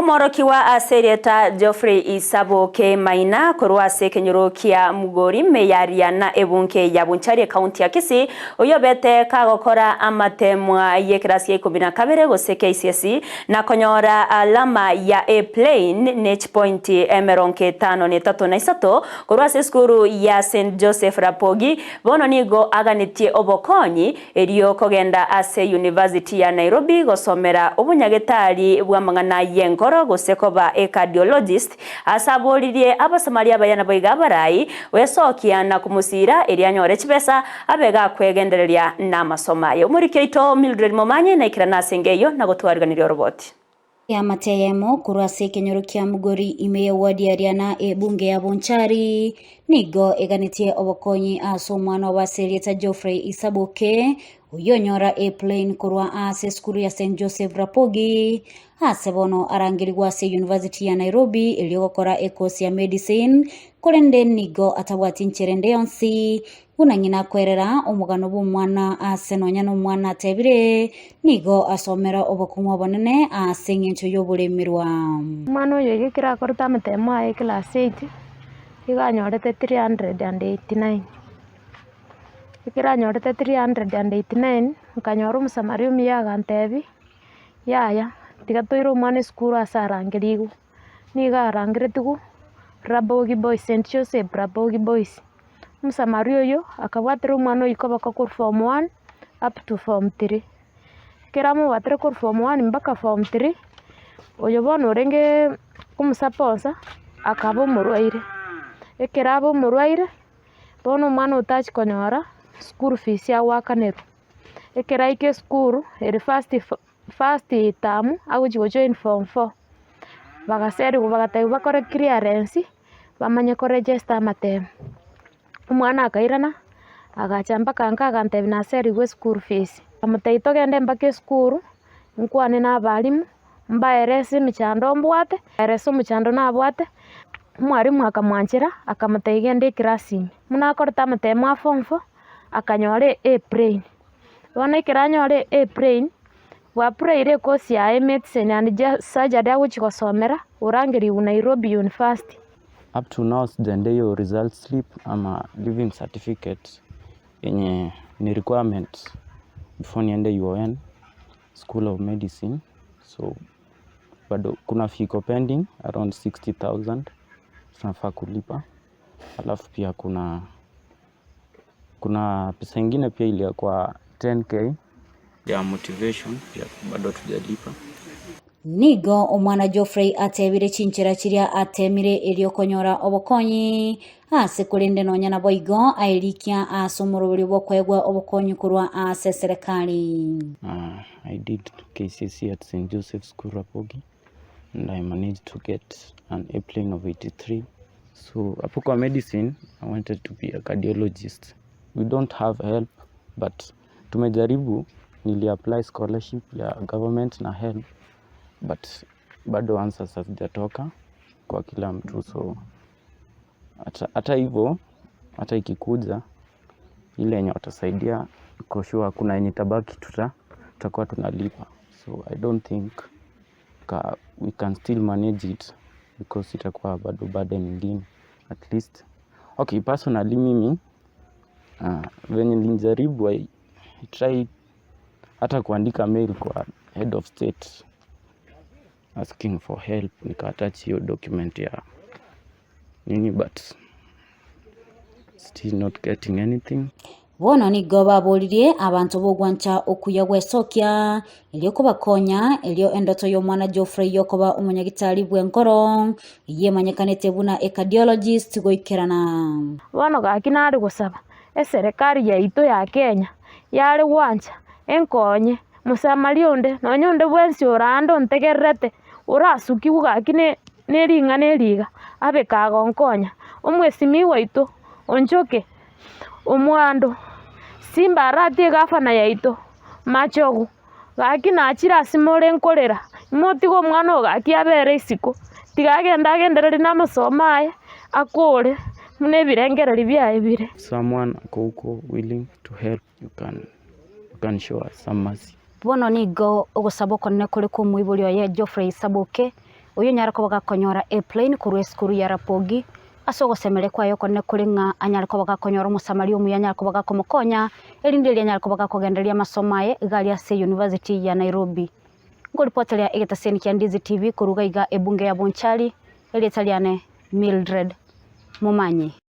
Omorokiwa aserieta Geoffrey Maina kurwase kenyurukia mugori meyaria na ebunke ya Bunchari county ya Kisii oyobete kagokora amatemwa yekrasi 12 gose KCSE na konyora alama ya A plane net point emeronke 5.3 kurwase skuru ya St Joseph Rapogi bono nigo aganitie obokonyi eriyo kogenda ase University ya Nairobi gosomera obunyagetari bwa mangana yenkoro gosekoba a cardiologist asaboririe abasamaria bayana boiga barai wesokia na kumusira erianyore chibesa abega kwegendereria na masomayo muri keito Mildred Momanye na ikirana sengeyo na gotwariganira roboti ya mateyemo kurwase kenyorukia mugori ime wadi ariana e bunge ya Bunchari nigo eganitie obokonyi aso mwana wa serieta Geoffrey Isaboke uyonyora A plane kurwa ase skuru ya St Joseph Rapogi asebono arangirigwa se University ya Nairobi iliyokora ekosi ya medicine kurende nigo atabwati ncherende yonsi unanyina kwerera omugano bw'umwana asenonya n'umwana tebire nigo asomera obokumwa bonene asengencho yobulemirwa mwana oyo yekira korta matemo aye class 8 iganyorete 389 ikira nyorete 389 nkanyora umusamaria umiyaga ntebi yaya tigatoiro umwana skuru asarangirigo niga arangiretigu Rabogi Boys St Joseph Rabogi Boys umusamaria oyo akabwatira umwana oyo ikoboka ku form 1 up to form 3 kira mubwatira ku form 1 mpaka form 3 oyo bono renge kumusaponsa akaba omurwaire ekira abo omurwaire bono umwana utachi konyora school fees ya wakaneru ekira ike school eri first term aguchi join form 4 bagaseri bagatayi bakore clearance bamanye ko register amatem umwana akairana agachamba kanka kantebi na seri we school fees amutayi togende mbake school nkwane na balimu mbaerese michando mbwate erese muchando na bwate mwarimu akamwanchira akamutayi gende class munakorta amatemo form 4 akanyore A plane wana kiranyore A plane wa praire course ya medicine and surgery aguchi gosomera urangiri Nairobi University. Up to now sijende yo result slip ama living certificate yenye ni requirement before niende UON School of Medicine, so bado kuna fiko pending around 60,000 tunafaa kulipa, alafu pia kuna pesa ingine pia ile kwa 10k ya motivation pia bado tujalipa. Nigo omwana Geoffrey atebire chinchira chiria atemire eliokonyora obokonyi ase kulinde nonya na boigo ailikia asomorobiri bokwegwa obokonyi kurwa ase serikali. I did KCSE at St Joseph School Rapogi and I managed to get an A plane of 83. So hapo kwa medicine I wanted to be a cardiologist. We don't have help but tumejaribu, nili apply scholarship ya government na help but bado answers hazijatoka kwa kila mtu, so hata hivyo hata ikikuja ile yenye watasaidia kwa sure kuna yenye tabaki tutakuwa tunalipa, so I don't think we can still manage it because itakuwa bado burden nyingine at least. Okay, personally mimi venye nilijaribu I tried hata kuandika mail kwa head of state asking for help, nikaattach hiyo document ya nini but still not getting anything. Bono ni goba bolirie abantu bogwancha okuya gwesokia elio kubakonya elio endoto yo mwana Geoffrey yokoba umunyagitari bwenkoro yemanyekanete buna a cardiologist goikerana bono gakinari gusaba serikali yaitu ya Kenya yari wancha enkonye musamalionde nonyonde bwensi orando ntegerete urasuki ugakine neriga abe kagonkonya omwesimi waitu onchoke omwando simba rati gafana yaito machogu gakina achira simore nkorera motigo mwana ogaki abere isiko tigagenda gendereri na masomaye akore mune birengereri byae bire. Someone uko willing to help, you can show us some mercy. Bono nigo ogusaboko ne kuri ku mwibulyo ya Geoffrey Isaboke uyu nyarakobaga konyora airplane kurwe skuru ya Rapogi asogo semele kwa yoko ne kulinga anyarakobaga konyora musamali umu anyarakobaga komukonya elindeli anyarakobaga kogendelia masomaye gali ase University ya Nairobi. Ngoripotelea egetaseni kia Ndizi TV kuruga iga ebunge ya Bonchari elitaliane Mildred Mumanyi.